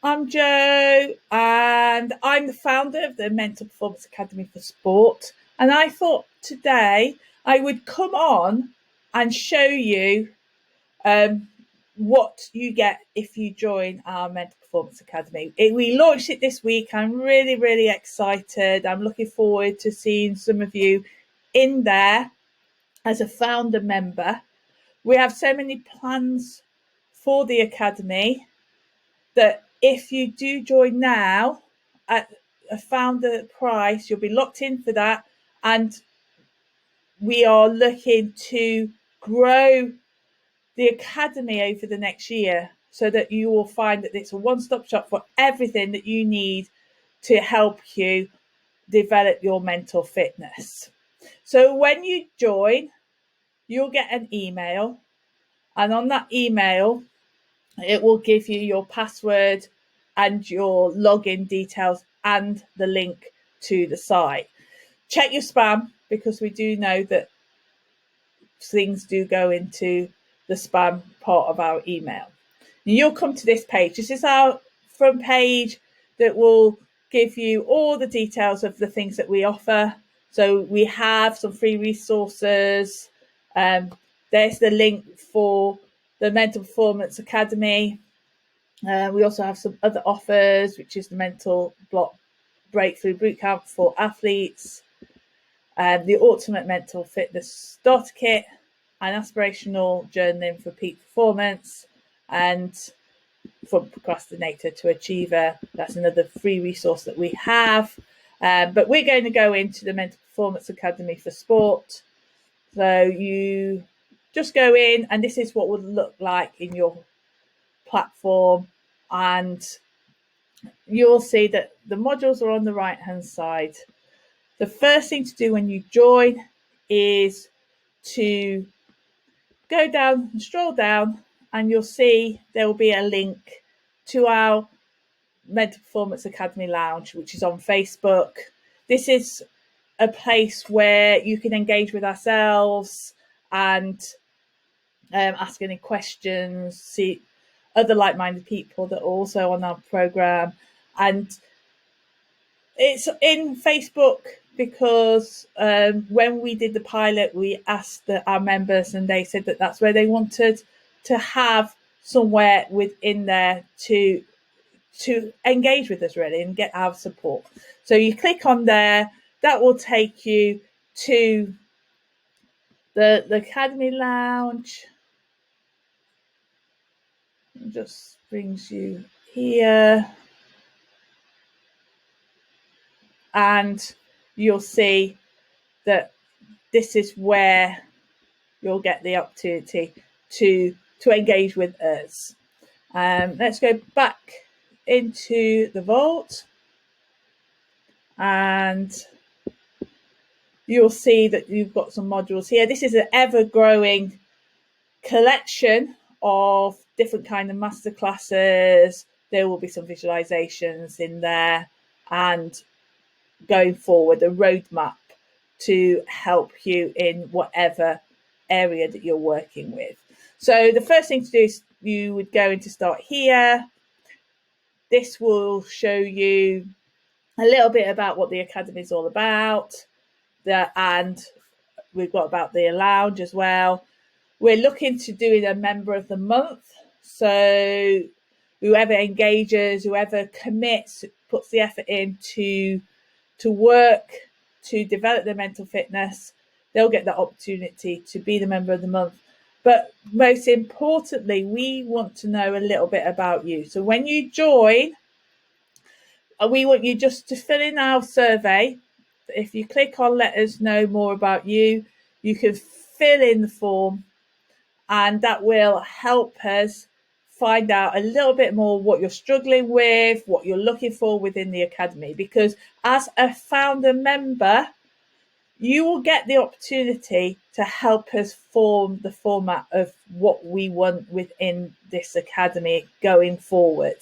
I'm Jo, and I'm the founder of the Mental Performance Academy for Sport. And I thought today I would come on and show you what you get if you join our Mental Performance Academy. We launched it this week. I'm really, really excited. I'm looking forward to seeing some of you in there as a founder member. We have so many plans for the Academy that if you do join now at a founder price, you'll be locked in for that. And we are looking to grow the Academy over the next year so that you will find that it's a one-stop shop for everything that you need to help you develop your mental fitness. So when you join, you'll get an email, and on that email, it will give you your password and your login details and the link to the site. Check your spam, because we do know that things do go into the spam part of our email. And you'll come to this page. This is our front page that will give you all the details of the things that we offer. So we have some free resources. There's the link for the Mental Performance Academy. We also have some other offers, which is the Mental Block Breakthrough Bootcamp for athletes, the Ultimate Mental Fitness Starter Kit, and Aspirational Journaling for Peak Performance, and From Procrastinator to Achiever. That's another free resource that we have. But we're going to go into the Mental Performance Academy for Sport. So you just go in, and this is what would look like in your platform, and you'll see that the modules are on the right hand side. The first thing to do when you join is to go down and stroll down, and you'll see there will be a link to our Mental Performance Academy Lounge, which is on Facebook. This is a place where you can engage with ourselves and ask any questions, see other like-minded people that are also on our program. And it's in Facebook because when we did the pilot, we asked our members, and they said that that's where they wanted to have somewhere within there to engage with us, really, and get our support. So you click on there, that will take you to the Academy Lounge. It just brings you here, and you'll see that this is where you'll get the opportunity to engage with us. Let's go back into the vault, and you'll see that you've got some modules here. This is an ever-growing collection of different kind of masterclasses. There will be some visualizations in there, and going forward, a roadmap to help you in whatever area that you're working with. So the first thing to do is you would go into Start Here. This will show you a little bit about what the Academy is all about, and we've got about the lounge as well. We're looking to doing a member of the month. So whoever engages, whoever commits, puts the effort in to work to develop their mental fitness, they'll get the opportunity to be the member of the month. But most importantly, we want to know a little bit about you. So when you join, we want you just to fill in our survey. If you click on Let Us Know More About You, you can fill in the form, and that will help us find out a little bit more what you're struggling with, what you're looking for within the Academy. Because as a founder member, you will get the opportunity to help us form the format of what we want within this Academy going forward.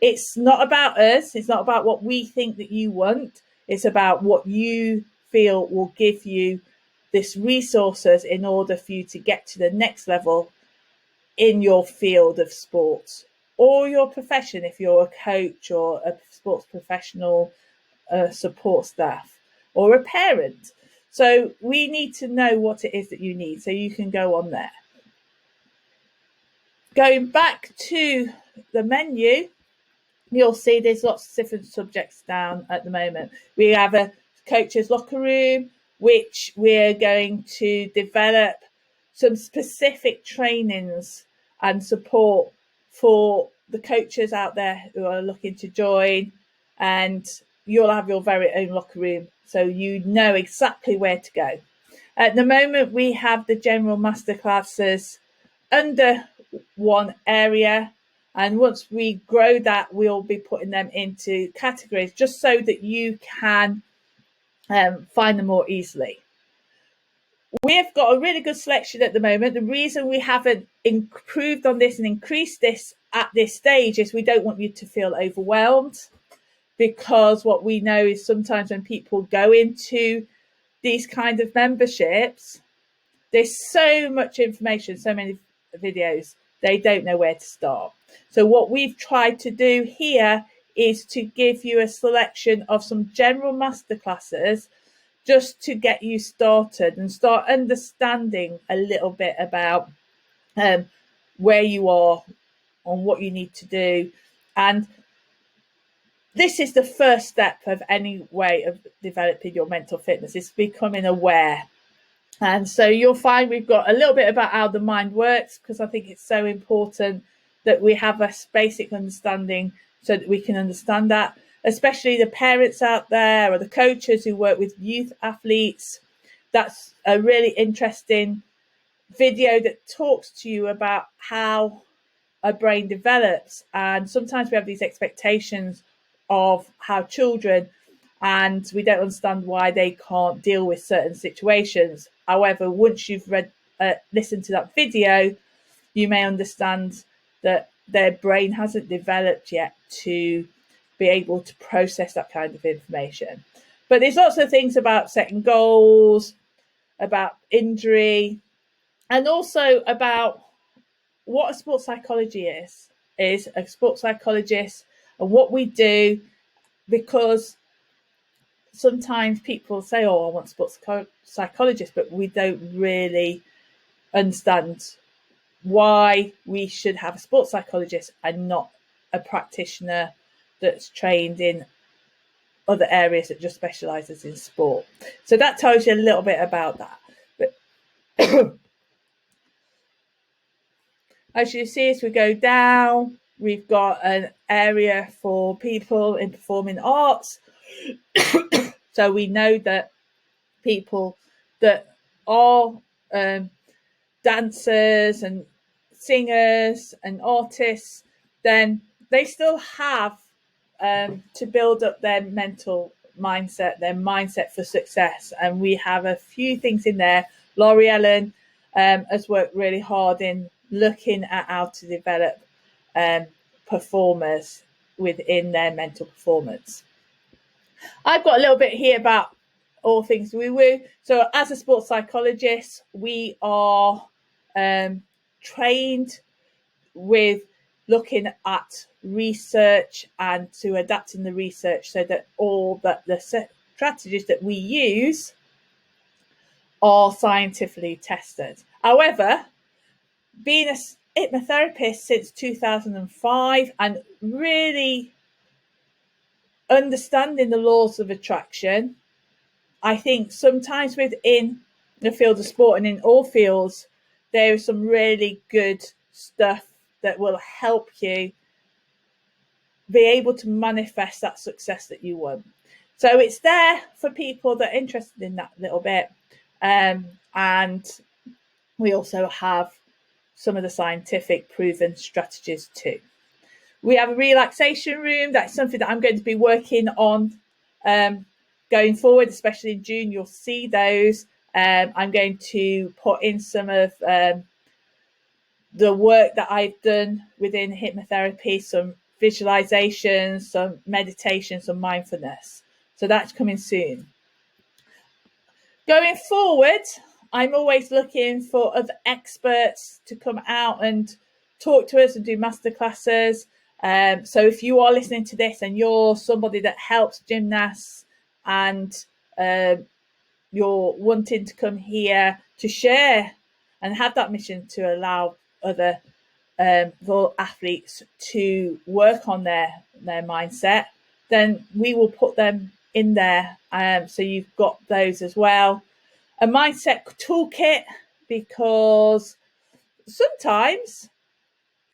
It's not about us. It's not about what we think that you want. It's about what you feel will give you this resources in order for you to get to the next level in your field of sports. or your profession, if you're a coach or a sports professional, support staff, or a parent. So we need to know what it is that you need so you can go on there. Going back to the menu, you'll see there's lots of different subjects down at the moment. We have a coach's locker room, which we're going to develop some specific trainings and support for the coaches out there who are looking to join, and you'll have your very own locker room so you know exactly where to go. At the moment, we have the general masterclasses under one area, and once we grow that, we'll be putting them into categories just so that you can find them more easily. We've got a really good selection at the moment. The reason we haven't improved on this and increased this at this stage is we don't want you to feel overwhelmed, because what we know is sometimes when people go into these kind of memberships, there's so much information, so many videos, they don't know where to start. So what we've tried to do here is to give you a selection of some general masterclasses just to get you started and start understanding a little bit about where you are and what you need to do. And this is the first step of any way of developing your mental fitness, is becoming aware. And so you'll find we've got a little bit about how the mind works, because I think it's so important that we have a basic understanding so that we can understand that, especially the parents out there or the coaches who work with youth athletes. That's a really interesting video that talks to you about how a brain develops. And sometimes we have these expectations of how children, and we don't understand why they can't deal with certain situations. However, once you've listened to that video, you may understand that their brain hasn't developed yet to be able to process that kind of information. But there's lots of things about setting goals, about injury, and also about what a sports psychology is a sports psychologist and what we do, because sometimes people say, oh, I want a sports psychologist, but we don't really understand why we should have a sports psychologist and not a practitioner that's trained in other areas that just specialises in sport. So that tells you a little bit about that. But as you see, as we go down, we've got an area for people in performing arts. So we know that people that are dancers and singers and artists, then they still have to build up their mental mindset, their mindset for success. And we have a few things in there. Laurie Ellen has worked really hard in looking at how to develop performers within their mental performance. I've got a little bit here about all things woo-woo. So as a sports psychologist, we are trained with looking at research and to adapting the research so that all that the strategies that we use are scientifically tested. However, being a hypnotherapist since 2005 and really understanding the laws of attraction, I think sometimes within the field of sport and in all fields, there is some really good stuff that will help you be able to manifest that success that you want. So it's there for people that are interested in that little bit. And we also have some of the scientific proven strategies too. We have a relaxation room. That's something that I'm going to be working on going forward, especially in June. You'll see those. I'm going to put in some of the work that I've done within hypnotherapy, some visualizations, some meditation, some mindfulness. So that's coming soon. Going forward, I'm always looking for other experts to come out and talk to us and do masterclasses. So if you are listening to this and you're somebody that helps gymnasts and you're wanting to come here to share and have that mission to allow other athletes to work on their mindset, then we will put them in there. So you've got those as well. A mindset toolkit, because sometimes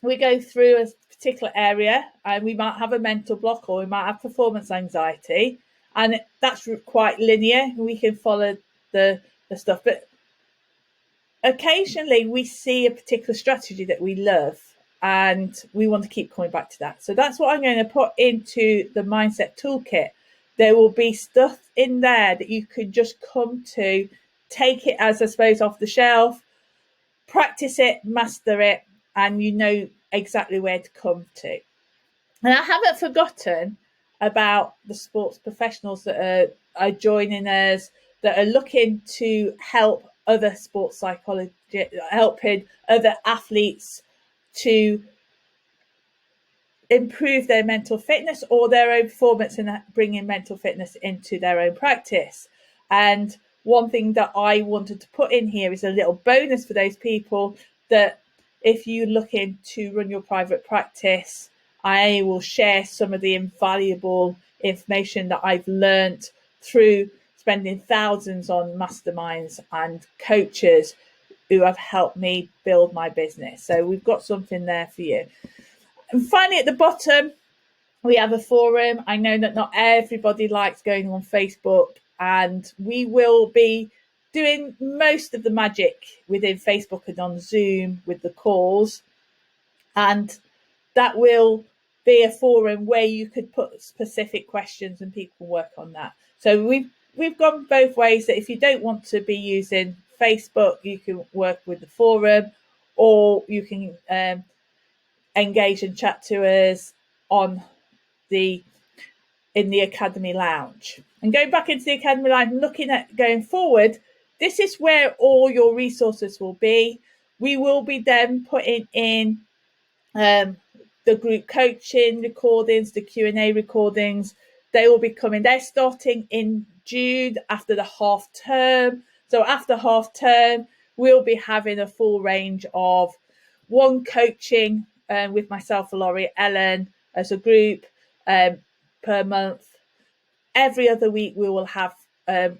we go through a particular area and we might have a mental block or we might have performance anxiety, and that's quite linear. We can follow the stuff, but occasionally we see a particular strategy that we love and we want to keep coming back to that. So that's what I'm going to put into the mindset toolkit. There will be stuff in there that you could just come to, take it as, I suppose, off the shelf, practice it, master it, and you know exactly where to come to. And I haven't forgotten about the sports professionals that are joining us, that are looking to help other sports psychologists, helping other athletes to improve their mental fitness or their own performance, and bringing mental fitness into their own practice. And one thing that I wanted to put in here is a little bonus for those people that if you're looking to run your private practice, I will share some of the invaluable information that I've learned through spending thousands on masterminds and coaches who have helped me build my business. So we've got something there for you. And finally, at the bottom, we have a forum. I know that not everybody likes going on Facebook, and we will be doing most of the magic within Facebook and on Zoom with the calls. And that will be a forum where you could put specific questions and people work on that. So we've gone both ways, that if you don't want to be using Facebook, you can work with the forum, or you can engage and chat to us in the Academy Lounge. And going back into the Academy Lounge and looking at going forward, this is where all your resources will be. We will be then putting in the group coaching recordings, the Q&A recordings. They will be coming. They're starting in June after the half term. So after half term, we'll be having a full range of one coaching with myself, Laurie, Ellen, as a group per month. Every other week we will have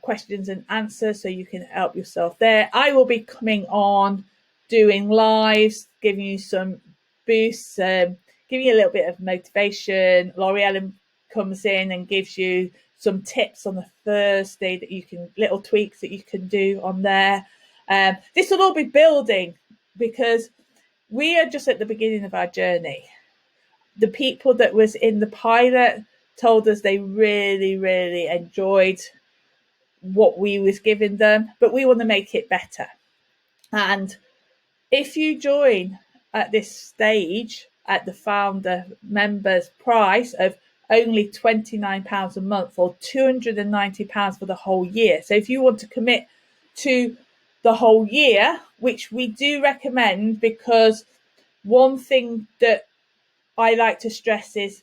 questions and answers, so you can help yourself there. I will be coming on doing lives, giving you some boosts, giving you a little bit of motivation. Laurie Ellen comes in and gives you some tips on the Thursday that you can, little tweaks that you can do on there. This will all be building, because we are just at the beginning of our journey. The people that was in the pilot told us they really, really enjoyed what we was giving them, but we want to make it better. And if you join at this stage at the founder members price of only £29 a month, or £290 for the whole year. So if you want to commit to the whole year, which we do recommend, because one thing that I like to stress is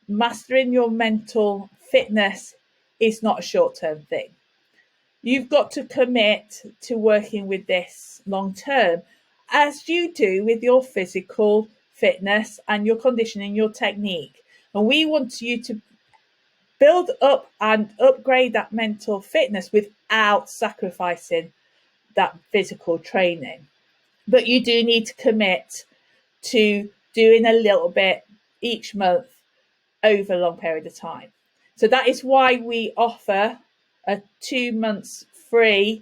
mastering your mental fitness is not a short-term thing. You've got to commit to working with this long term, as you do with your physical fitness and your conditioning, your technique. And we want you to build up and upgrade that mental fitness without sacrificing that physical training. But you do need to commit to doing a little bit each month over a long period of time. So that is why we offer a 2 months free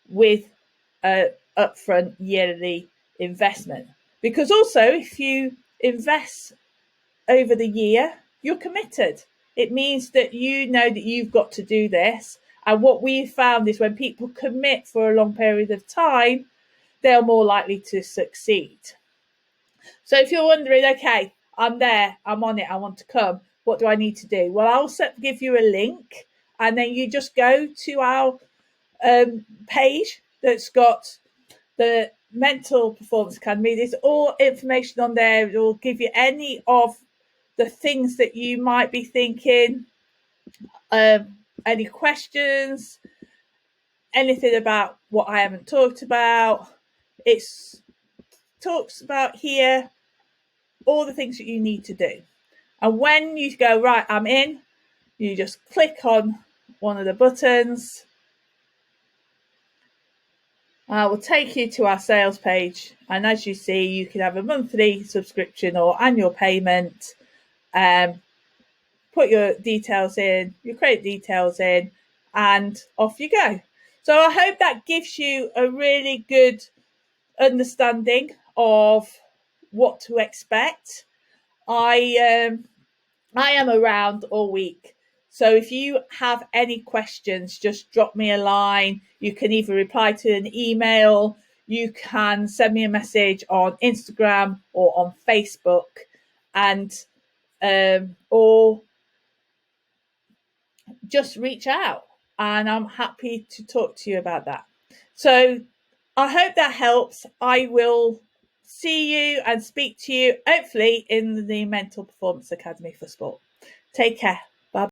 with a upfront yearly investment. Because also, if you invest over the year, you're committed. It means that you know that you've got to do this. And what we've found is when people commit for a long period of time, they're more likely to succeed. So if you're wondering, okay, I'm there, I'm on it, I want to come, what do I need to do? Well, I'll give you a link, and then you just go to our page that's got the Mental Performance Academy. There's all information on there. It will give you any of the things that you might be thinking, any questions, anything about what I haven't talked about. It's talks about here all the things that you need to do. And when you go, right, I'm in, you just click on one of the buttons. Will take you to our sales page. And as you see, you can have a monthly subscription or annual payment. Put your details in, your credit details in, and off you go. So I hope that gives you a really good understanding of what to expect. I am around all week. So if you have any questions, just drop me a line. You can either reply to an email, you can send me a message on Instagram or on Facebook, and or just reach out, and I'm happy to talk to you about that. So I hope that helps. I will see you and speak to you hopefully in the Mental Performance Academy for Sport. Take care.